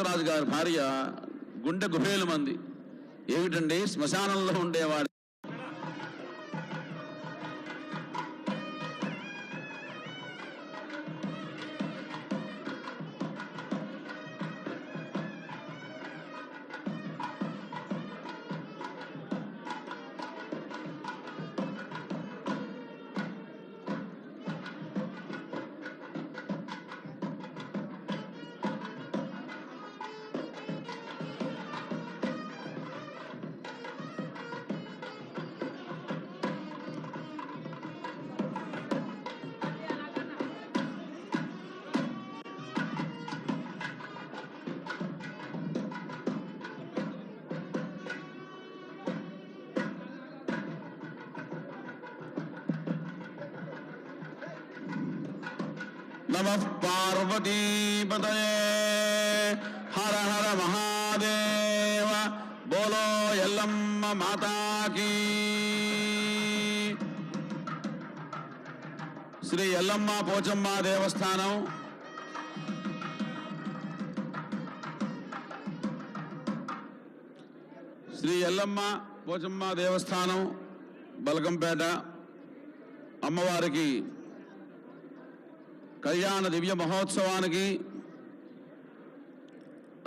పోతరాజు గారి భార్య గుండె గుహేలు మంది. ఏమిటండి, శ్మశానంలో ఉండేవాడు नमः पार्वतीपतये हर हर महादेव बोलो यल्लम्मा माता की। श्री यल्लम्मा पोचम्मा देवस्थानं श्री यल्लम्मा पोचम्मा देवस्थानं बलगंपेट अम्मवारिकी కళ్యాణ దివ్య మహోత్సవానికి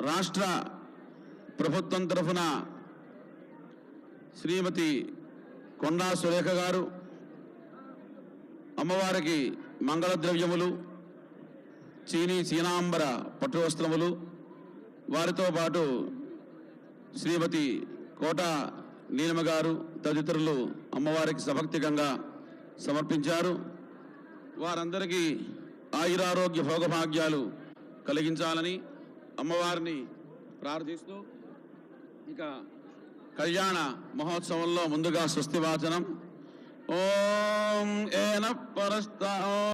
రాష్ట్ర ప్రభుత్వం తరఫున శ్రీమతి కొండా సురేఖ గారు అమ్మవారికి మంగళ ద్రవ్యములు, చీనాంబర పట్టు వస్త్రములు, వారితో పాటు శ్రీమతి కోట నీలమ గారు తదితరులు అమ్మవారికి సభక్తికంగా సమర్పించారు. వారందరికీ ఆయురారోగ్య భోగభాగ్యాలు కలిగించాలని అమ్మవారిని ప్రార్థిస్తూ ఇక కళ్యాణ మహోత్సవంలో ముందుగా స్వస్తి వాచనం. ఓం ఏన పరస్త